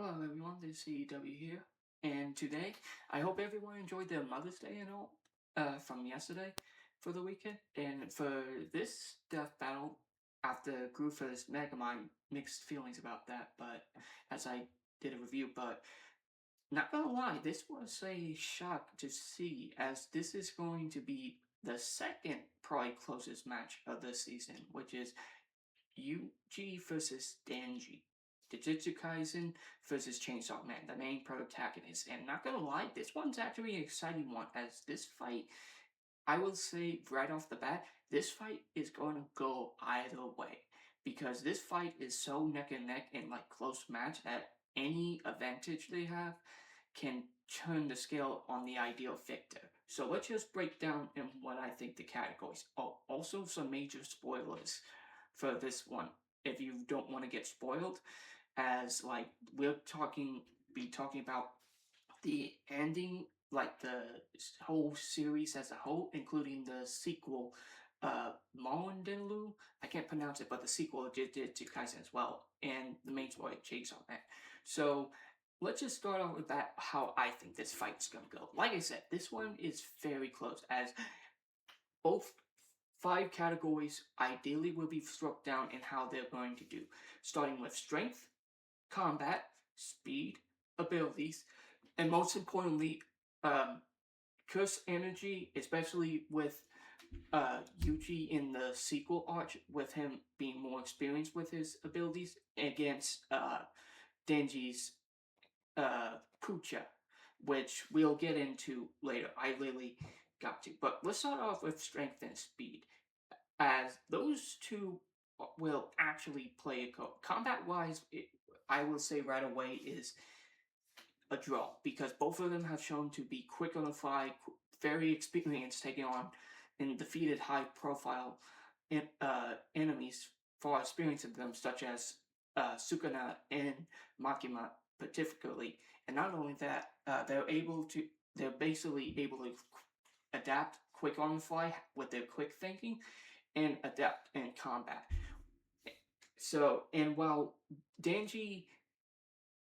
Hello everyone, this is CEW here, and today I hope everyone enjoyed their Mother's Day and all from yesterday for the weekend. And for this death battle, after Groover's Megamind, mixed feelings about that, but as I did a review, but not gonna lie, this was a shock to see, as this is going to be the second probably closest match of the season, which is Yuji versus Denji. Jujutsu Kaisen versus Chainsaw Man, the main protagonist. And not gonna lie, this one's actually an exciting one, as this fight, I will say right off the bat, this fight is going to go either way. Because this fight is so neck and neck and like close match that any advantage they have can turn the scale on the ideal victor. So let's just break down in what I think the categories. Oh, also some major spoilers for this one if you don't want to get spoiled, as like we're be talking about the ending, like the whole series as a whole, including the sequel, Moendenlu. I can't pronounce it, but the sequel did to Kaisen as well, and the main story Chainsaw Man. So let's just start off with that. How I think this fight's gonna go. Like I said, this one is very close, as both five categories ideally will be struck down in how they're going to do, starting with strength, combat, speed, abilities, and most importantly, um, curse energy, especially with Yuji in the sequel arc, with him being more experienced with his abilities, against Denji's Pucha, which we'll get into later. I really got to. But let's start off with strength and speed, as those two will actually play a code. Combat wise, I will say right away is a draw, because both of them have shown to be quick on the fly, very experienced taking on and defeated high profile enemies, far experienced of them, such as Sukuna and Makima particularly. And not only that, they're basically able to adapt quick on the fly with their quick thinking and adapt in combat. So, and while Denji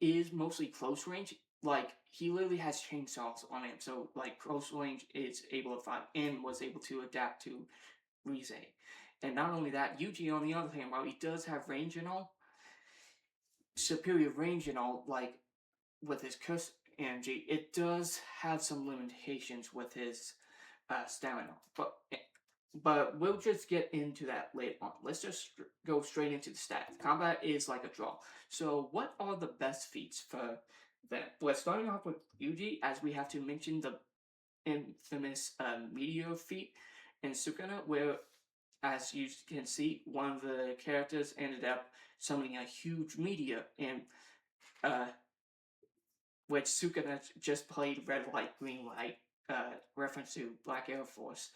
is mostly close range, like he literally has chainsaws on him, so like close range is able to fight and was able to adapt to Rize. And not only that, Yuji on the other hand, while he does have range and all, superior range and all, like with his curse energy, it does have some limitations with his stamina. But we'll just get into that later on. Let's just go straight into the stats. Combat is like a draw. So what are the best feats for them? We're starting off with Yuji, as we have to mention the infamous meteor feat in Sukuna, where, as you can see, one of the characters ended up summoning a huge meteor, and which Sukuna just played red light, green light, reference to Black Air Force.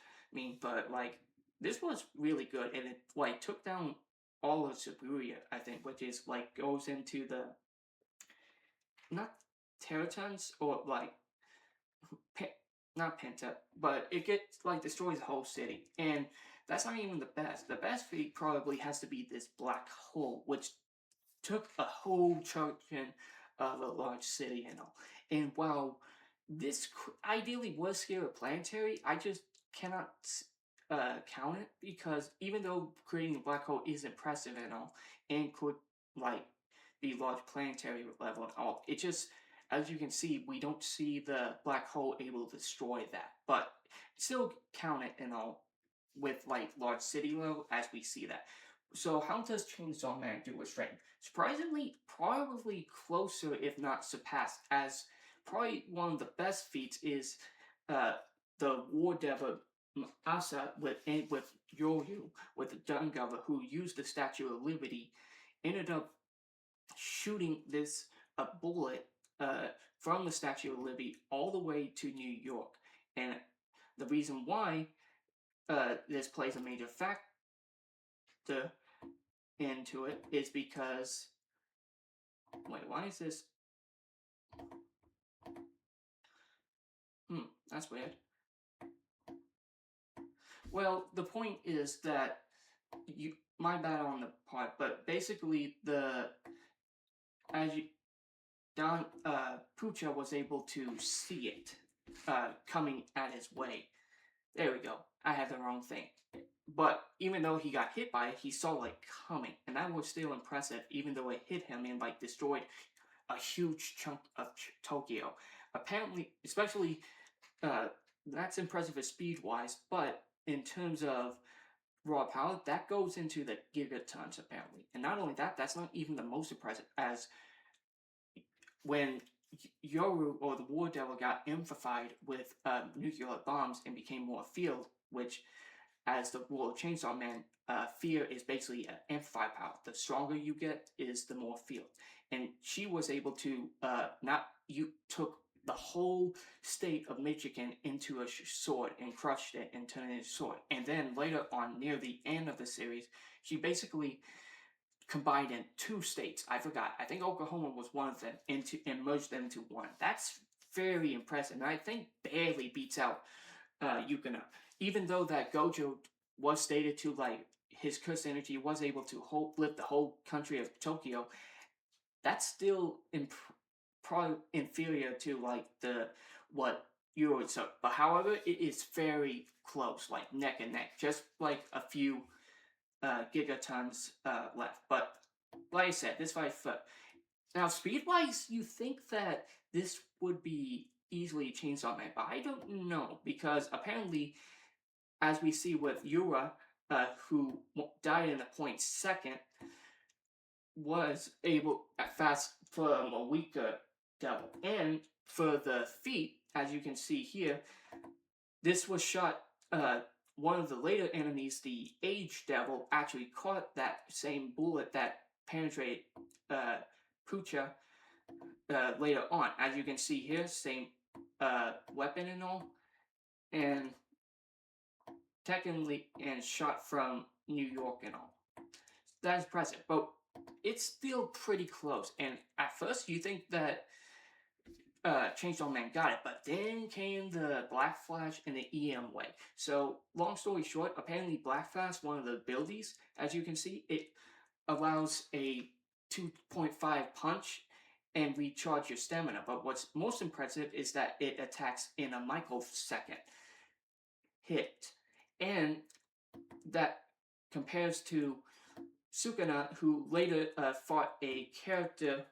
But like this was really good, and it like took down all of Shibuya, I think, which is like goes into the not Teratons or like not Penta, but it gets like destroys the whole city, and that's not even the best. The best feat probably has to be this black hole, which took a whole chunk of a large city and all. And while this ideally was here a planetary, I just cannot count it, because even though creating a black hole is impressive and all, and could like be large planetary level and all, it just, as you can see, we don't see the black hole able to destroy that, but still count it and all with like large city level as we see that. So how does Chainsaw Man do with strength? Surprisingly, probably closer, if not surpassed, as probably one of the best feats is uh, the War Devil Asa with Yoru, with the Dungover, who used the Statue of Liberty, ended up shooting this bullet from the Statue of Liberty all the way to New York. And the reason why this plays a major factor into it is because, wait, why is this? That's weird. Well, the point is that my bad on the part, but basically as you Pucha was able to see it coming at his way. There we go. I had the wrong thing. But even though he got hit by it, he saw it coming, and that was still impressive. Even though it hit him and like destroyed a huge chunk of Tokyo. Apparently, especially that's impressive as speed wise, but in terms of raw power, that goes into the gigatons apparently. And not only that, that's not even the most impressive, as when Yoru or the War Devil got amplified with nuclear bombs and became more field, which, as the War of Chainsaw Man, fear is basically an amplified power. The stronger you get is the more field. And she was able to took the whole state of Michigan into a sword and crushed it and turned it into a sword. And then later on, near the end of the series, she basically combined in two states. I forgot. I think Oklahoma was one of them and merged them into one. That's very impressive. And I think barely beats out Yukina. Even though that Gojo was stated to like his cursed energy was able to lift the whole country of Tokyo, that's still probably inferior to like what Euro took. But however, it is very close, like neck and neck, just like a few gigatons left. But like I said, this fight now speed wise, you think that this would be easily Chainsaw Man, but I don't know, because apparently, as we see with Yura, who died in a point second, was able at fast from a weaker devil. And for the feat, as you can see here, this was shot. One of the later enemies, the Age Devil, actually caught that same bullet that penetrated Pucha later on. As you can see here, same weapon and all, and technically, and shot from New York and all. That's impressive, but it's still pretty close. And at first, you think that Chainsaw Man got it, but then came the Black Flash and the EM Wave. So, long story short, apparently Black Flash, one of the abilities, as you can see, it allows a 2.5 punch and recharge your stamina. But what's most impressive is that it attacks in a microsecond hit. And that compares to Sukuna, who later fought a character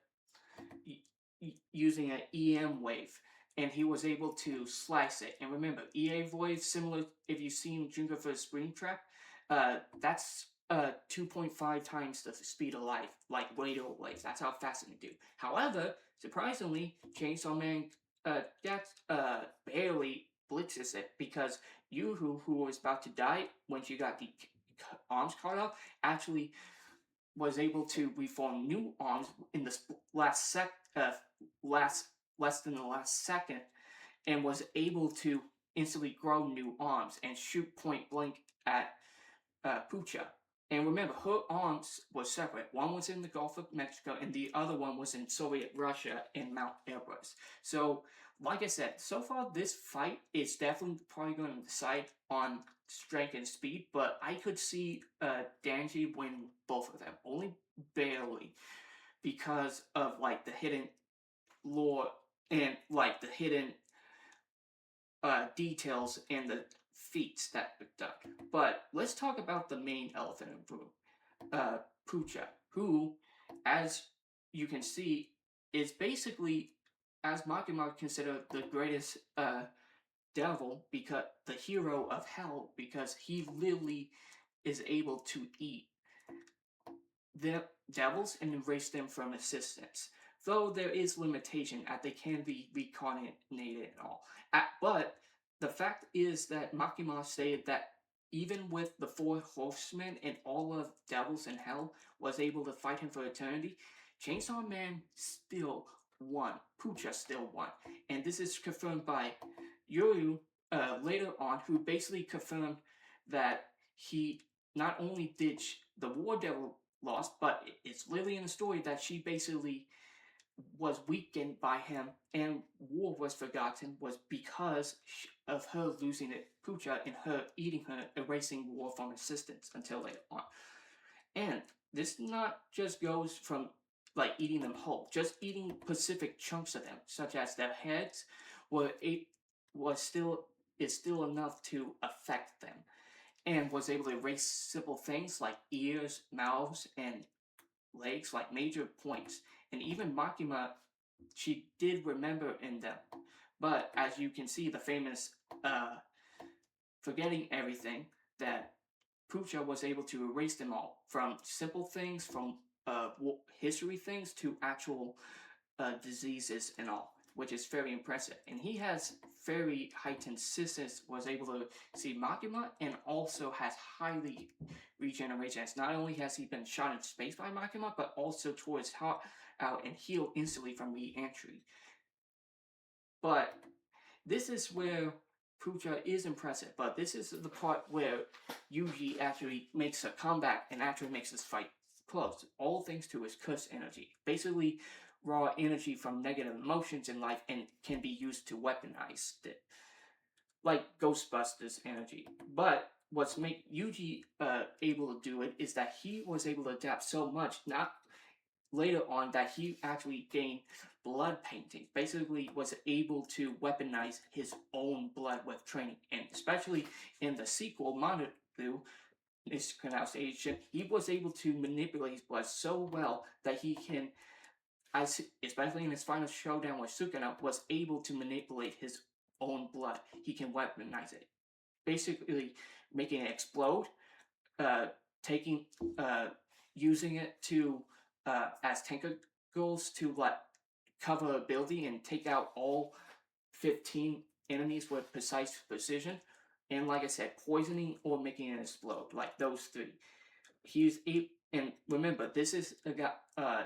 using an EM wave, and he was able to slice it. And remember, EM wave, similar if you've seen Junker for Springtrap, that's 2.5 times the speed of light, like radio waves. That's how fast it can do. However, surprisingly, Chainsaw Man barely blitzes it, because Yuhu, who was about to die when she got the arms cut off, actually was able to reform new arms in the less than the last second, and was able to instantly grow new arms and shoot point blank at Pucha. And remember, her arms were separate. One was in the Gulf of Mexico, and the other one was in Soviet Russia in Mount Everest. So, like I said, so far this fight is definitely probably going to decide on strength and speed, but I could see Denji win both of them, only barely, because of like the hidden lore and like the hidden details and the feats that were done. But let's talk about the main elephant in the room, Pucha, who, as you can see, is basically, as Makima considered, the greatest devil, because the hero of hell, because he literally is able to eat the devils and erase them from existence. Though there is limitation that they can be reincarnated and all. But the fact is that Makima stated that even with the four horsemen and all of devils in hell was able to fight him for eternity, Chainsaw Man still won. Pucha still won. And this is confirmed by Yoru later on, who basically confirmed that he not only did the War Devil lost, but it's literally in the story that she basically was weakened by him, and war was forgotten was because of her losing it, Pucha, and her eating her, erasing war from existence until later on. And this not just goes from like eating them whole. Just eating specific chunks of them, such as their heads, were a was still is still enough to affect them, and was able to erase simple things like ears, mouths, and legs, like major points. And even Makima, she did remember in them. But as you can see, the famous uh, forgetting everything, that Pucha was able to erase them all, from simple things, from history things, to actual diseases and all, which is very impressive. And he has very heightened systems, was able to see Makima, and also has highly regeneration. As not only has he been shot in space by Makima, but also towards heart out and heal instantly from re-entry. But this is where Pucha is impressive, but this is the part where Yuji actually makes a comeback and actually makes this fight close. All thanks to his curse energy. Basically, raw energy from negative emotions in life, and can be used to weaponize it. Like Ghostbusters energy. But what's make Yuji able to do it is that he was able to adapt so much, not later on, that he actually gained blood painting. Basically, was able to weaponize his own blood with training, and especially in the sequel, Monothu, mispronunciation, he was able to manipulate his blood so well that he can, especially in his final showdown with Sukuna, was able to manipulate his own blood. He can weaponize it, basically making it explode, uh, taking using it to as tentacles to like cover a building and take out all 15 enemies with precise precision, and like I said, poisoning or making it explode, like those three. He's eight, and remember, this is a guy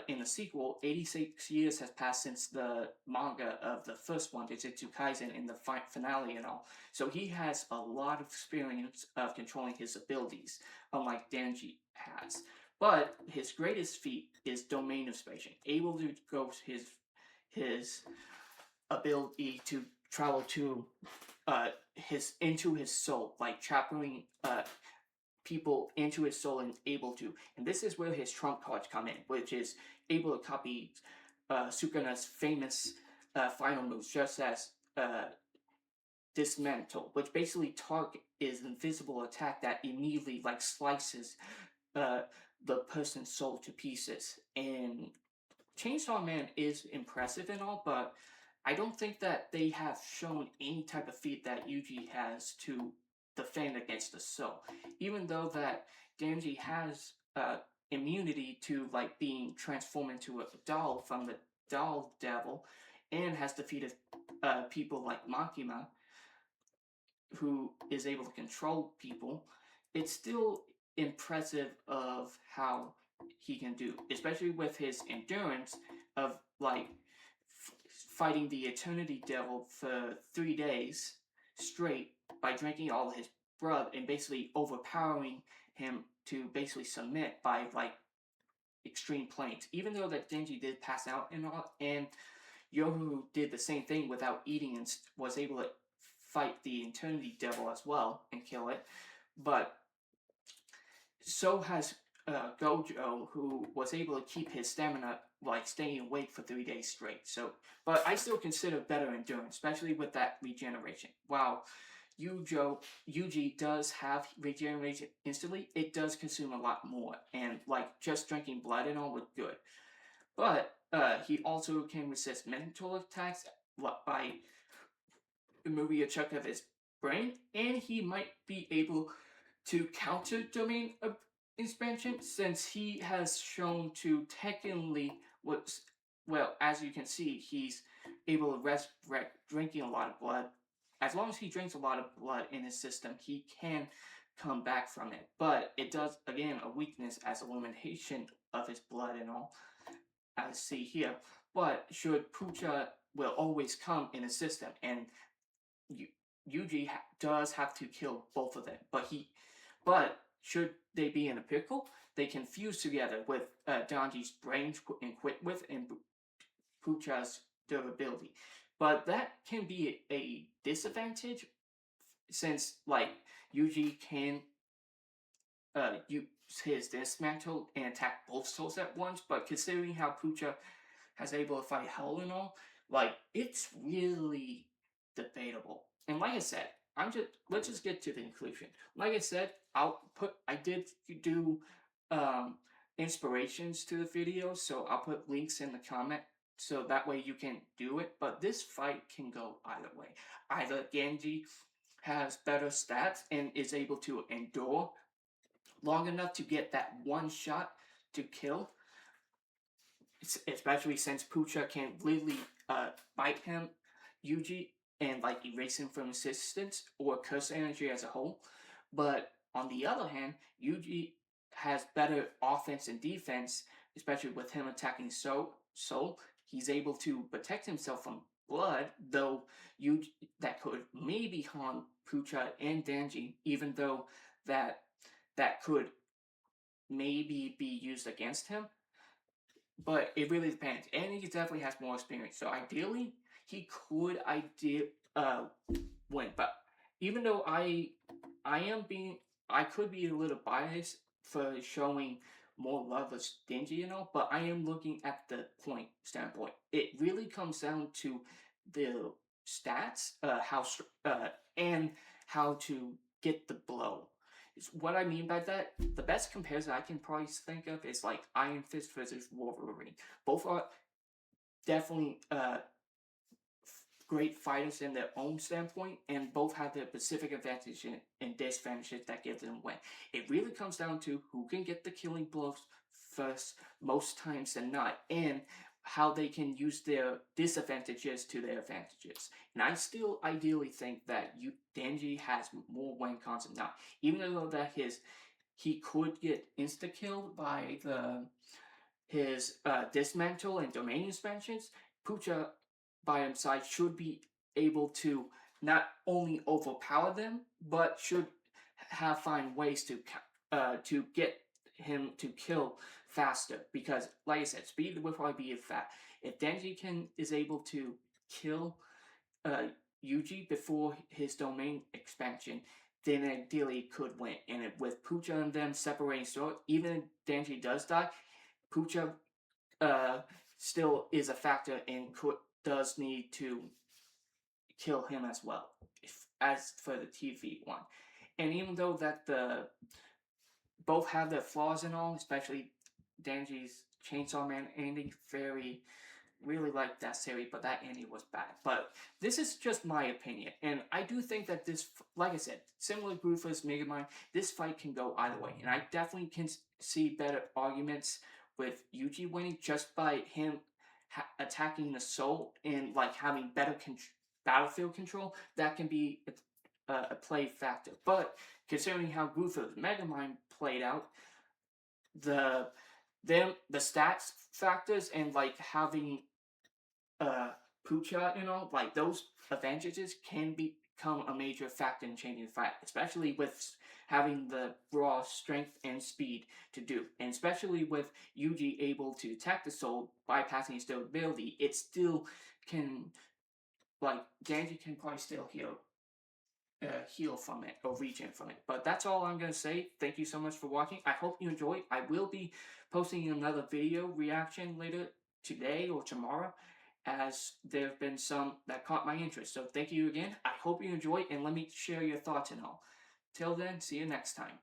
in the sequel. 86 years has passed since the manga of the first one, Jujutsu Kaisen, in the finale and all. So he has a lot of experience of controlling his abilities, unlike Denji has. But his greatest feat is domain expansion, able to go his ability to travel to his into his soul, like traveling people into his soul and able to. And this is where his trump cards come in, which is able to copy Sukuna's famous final moves, just as Dismantle, which basically target is invisible attack that immediately like slices uh, the person's soul to pieces. And Chainsaw Man is impressive and all, but I don't think that they have shown any type of feat that Yuji has to defend against the soul. Even though that Denji has immunity to like being transformed into a doll from the doll devil, and has defeated people like Makima, who is able to control people, it's still impressive of how he can do, especially with his endurance of like fighting the Eternity Devil for 3 days straight by drinking all his blood and basically overpowering him to basically submit by like extreme planes. Even though that Denji did pass out and all, and Yoru did the same thing without eating and was able to fight the Eternity Devil as well and kill it. But so has Gojo, who was able to keep his stamina, like staying awake for 3 days straight. So, but I still consider better endurance, especially with that regeneration. Wow. Yuji does have regeneration instantly. It does consume a lot more, and like just drinking blood and all was good. But he also can resist mental attacks by removing a chunk of his brain, and he might be able to counter domain expansion, since he has shown to technically what's, well, as you can see, he's able to resurrect drinking a lot of blood. As long as he drinks a lot of blood in his system, he can come back from it. But it does, again, a weakness as elimination of his blood and all, as see here. But should Pucha will always come in his system, and Yuji does have to kill both of them. But should they be in a pickle, they can fuse together with Danji's brain and quick with and Pucha's durability. But that can be a disadvantage, since like Yuji can use his dismantle and attack both souls at once, but considering how Pucha has able to fight hell and all, like it's really debatable. And like I said, let's just get to the conclusion. Like I said, I did do um inspirations to the video, so I'll put links in the comment so that way you can do it. But this fight can go either way. Either Genji has better stats and is able to endure long enough to get that one shot to kill, especially since Pucha can literally bite him, Yuji, and like erase him from existence or curse energy as a whole. But on the other hand, Yuji has better offense and defense, especially with him attacking Soul. He's able to protect himself from blood, though Yuji that could maybe harm Pucha and Denji, even though that that could maybe be used against him. But it really depends, and he definitely has more experience. So ideally, he could win. But even though I am being, I could be a little biased for showing more love of Denji and all, but I am looking at the point standpoint. It really comes down to the stats, and how to get the blow. What I mean by that, the best comparison I can probably think of is like Iron Fist versus Wolverine. Both are definitely great fighters in their own standpoint, and both have their specific advantage and disadvantages that give them win. It really comes down to who can get the killing blows first, most times than not, and how they can use their disadvantages to their advantages. And I still ideally think that Denji has more win cons than not, even though that he could get insta killed by his dismantle and domain expansions. Pucha by himself should be able to not only overpower them, but should find ways to get him to kill faster. Because, like I said, speed will probably be a fact. If Denji is able to kill uh, Yuji before his domain expansion, then ideally could win. And with Pucha and them separating so even if Denji does die, Pucha uh, still is a factor and does need to kill him as well, as for the TV one. And even though that the both have their flaws and all, especially Denji's Chainsaw Man ending, really liked that series, but that ending was bad. But this is just my opinion, and I do think that this, like I said, similar to Ruthless Megamind, this fight can go either way, and I definitely can see better arguments with Yuji winning just by him attacking the soul and like having better battlefield control. That can be a play factor, but considering how Ruthless Megamind played out, the the stats factors and like having Pucha, like those advantages can become a major factor in changing the fight, especially with having the raw strength and speed to do, and especially with Yuji able to attack the soul bypassing his durability, it still can, like Genji can probably still heal from it or regen from it. But that's all I'm going to say. Thank you so much for watching. I hope you enjoyed. I will be posting another video reaction later today or tomorrow, as there have been some that caught my interest. So thank you again. I hope you enjoyed, and let me share your thoughts and all. Till then, see you next time.